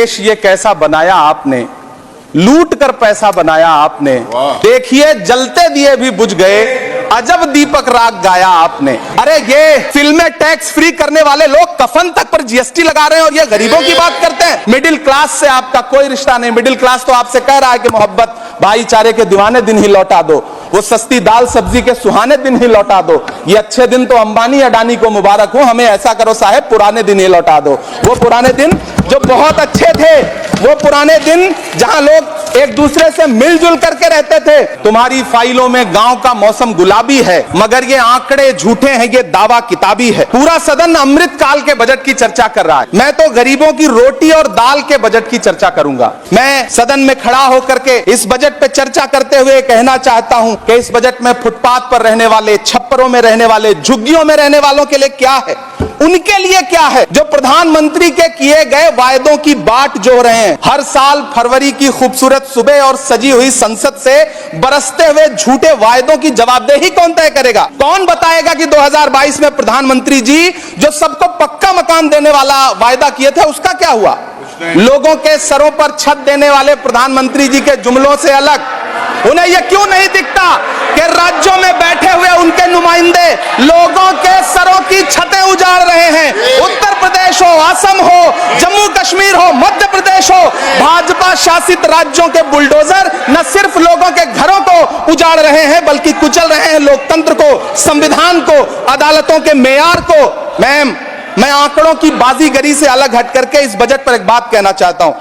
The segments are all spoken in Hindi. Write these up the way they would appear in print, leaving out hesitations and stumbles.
देश ये कैसा बनाया आपने, लूट कर पैसा बनाया आपने। देखिए जलते दिए भी बुझ गए, अजब दीपक राग गाया आपने। अरे ये फिल्में टैक्स फ्री करने वाले लोग कफन तक पर जीएसटी लगा रहे हैं और ये गरीबों की बात करते हैं। मिडिल क्लास से आपका कोई रिश्ता नहीं। मिडिल क्लास तो आपसे कह रहा है कि मोहब्बत भाईचारे के दीवाने दिन ही लौटा दो, वो सस्ती दाल सब्जी के सुहाने दिन ही लौटा दो। ये अच्छे दिन तो अंबानी अडानी को मुबारक हो, हमें ऐसा करो साहब पुराने दिन ही लौटा दो। वो पुराने दिन जो बहुत अच्छे थे, वो पुराने दिन जहां लोग एक दूसरे से मिलजुल करके रहते थे। तुम्हारी फाइलों में गांव का मौसम गुलाबी है, मगर ये आंकड़े झूठे हैं, ये दावा किताबी है। पूरा सदन अमृत काल के बजट की चर्चा कर रहा है, मैं तो गरीबों की रोटी और दाल के बजट की चर्चा करूंगा। मैं सदन में खड़ा होकर के इस बजट पे चर्चा करते हुए कहना चाहता हूं कि इस बजट में फुटपाथ पर रहने वाले, छप्परों में रहने वाले, झुग्गियों में रहने वालों के लिए क्या है, उनके लिए क्या है। जो प्रधानमंत्री के किए गए वायदों की बाट जो रहे हैं, हर साल फरवरी की खूबसूरत सुबह और सजी हुई संसद से बरसते हुए झूठे वायदों की जवाबदेही कौन तय करेगा? कौन बताएगा कि 2022 में प्रधानमंत्री जी जो सबको पक्का मकान देने वाला वायदा किए थे उसका क्या हुआ? लोगों के सरों पर छत देने वाले प्रधानमंत्री जी के जुमलों से अलग उन्हें यह क्यों नहीं दिखता कि राज्यों में बैठे हुए उनके नुमाइंदे लोगों के सरों की छतें उजाड़ रहे हैं। उत्तर प्रदेश हो, असम हो, जम्मू कश्मीर हो, मध्य प्रदेश हो, भाजपा शासित राज्यों के बुलडोजर न सिर्फ लोगों के घरों को उजाड़ रहे हैं बल्कि कुचल रहे हैं लोकतंत्र को, संविधान को, अदालतों के मेयार को। मैं आंकड़ों की बाजीगरी से अलग हट करके इस बजट पर एक बात कहना चाहता हूं।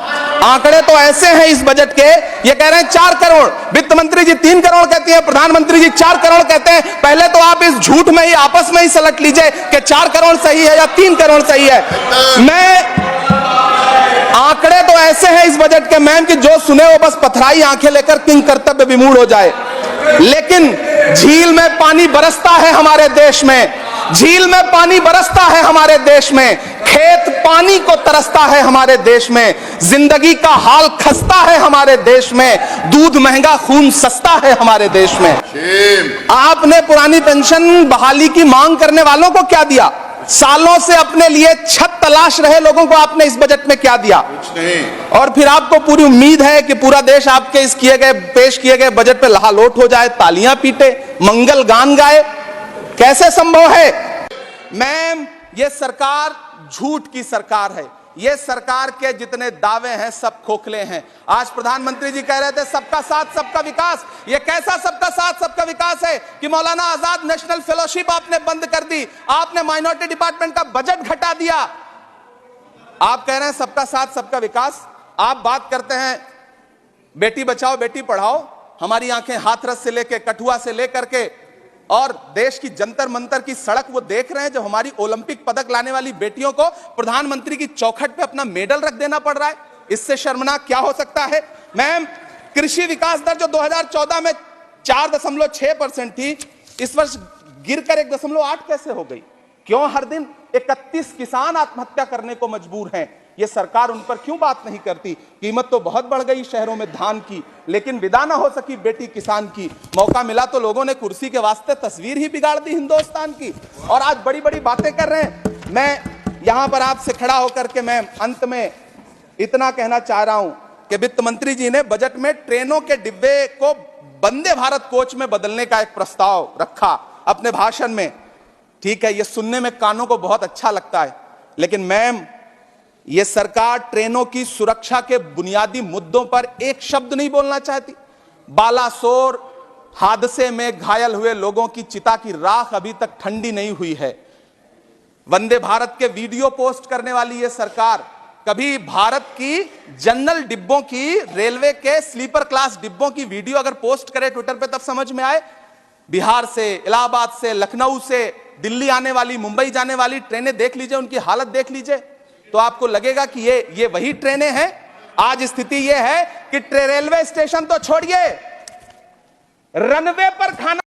आंकड़े तो ऐसे हैं इस बजट के, ये कह रहे हैं 4 करोड़, वित्त मंत्री जी 3 करोड़ कहती है, प्रधानमंत्री जी 4 करोड़ कहते हैं। पहले तो आप इस झूठ में ही आपस में ही सलट लीजिए कि 4 करोड़ सही है या 3 करोड़ सही है। आंकड़े तो ऐसे हैं इस बजट के मैम कि जो सुने वो बस पथराई आंखें लेकर किंग कर्तव्य विमूढ़ हो जाए। लेकिन झील में पानी बरसता है हमारे देश में, झील में पानी बरसता है हमारे देश में, खेत पानी को तरसता है हमारे देश में, जिंदगी का हाल खस्ता है हमारे देश में, दूध महंगा खून सस्ता है हमारे देश में। आपने पुरानी पेंशन बहाली की मांग करने वालों को क्या दिया? सालों से अपने लिए छत तलाश रहे लोगों को आपने इस बजट में क्या दिया? कुछ नहीं। और फिर आपको पूरी उम्मीद है कि पूरा देश आपके इस पेश किए गए बजट पे लहालोट हो जाए, तालियां पीटे, मंगल गान गाए। कैसे संभव है? मैम ये सरकार झूठ की सरकार है, ये सरकार के जितने दावे हैं सब खोखले हैं। आज प्रधानमंत्री जी कह रहे थे सबका साथ सबका विकास। ये कैसा सबका साथ सबका विकास है कि मौलाना आजाद नेशनल फेलोशिप आपने बंद कर दी, आपने माइनॉरिटी डिपार्टमेंट का बजट घटा दिया। आप कह रहे हैं सबका साथ सबका विकास, आप बात करते हैं बेटी बचाओ बेटी पढ़ाओ। हमारी आंखें हाथरस से लेकर कठुआ से लेकर के और देश की जंतर मंतर की सड़क वो देख रहे हैं जब हमारी ओलंपिक पदक लाने वाली बेटियों को प्रधानमंत्री की चौखट पे अपना मेडल रख देना पड़ रहा है। इससे शर्मनाक क्या हो सकता है? मैम कृषि विकास दर जो 2014 में 4.6% थी, इस वर्ष गिरकर 1.8 कैसे हो गई? क्यों हर दिन 31 किसान आत्महत्या करने को मजबूर हैं? ये सरकार उन पर क्यों बात नहीं करती? कीमत तो बहुत बढ़ गई शहरों में धान की, लेकिन विदा ना हो सकी बेटी किसान की। मौका मिला तो लोगों ने कुर्सी के वास्ते तस्वीर ही बिगाड़ दी हिंदुस्तान की, और आज बड़ी बड़ी बातें कर रहे हैं। मैं यहां पर आपसे खड़ा होकर के मैं अंत में इतना कहना चाह रहा हूं कि वित्त मंत्री जी ने बजट में ट्रेनों के डिब्बे को वंदे भारत कोच में बदलने का एक प्रस्ताव रखा अपने भाषण में। ठीक है, यह सुनने में कानों को बहुत अच्छा लगता है, लेकिन मैम यह सरकार ट्रेनों की सुरक्षा के बुनियादी मुद्दों पर एक शब्द नहीं बोलना चाहती। बालासोर हादसे में घायल हुए लोगों की चिता की राख अभी तक ठंडी नहीं हुई है। वंदे भारत के वीडियो पोस्ट करने वाली यह सरकार कभी भारत की जनरल डिब्बों की, रेलवे के स्लीपर क्लास डिब्बों की वीडियो अगर पोस्ट करे ट्विटर पे तब समझ में आए। बिहार से, इलाहाबाद से, लखनऊ से दिल्ली आने वाली, मुंबई जाने वाली ट्रेनें देख लीजिए, उनकी हालत देख लीजिए, तो आपको लगेगा कि ये वही ट्रेनें हैं। आज स्थिति यह है कि रेलवे स्टेशन तो छोड़िए, रनवे पर खाना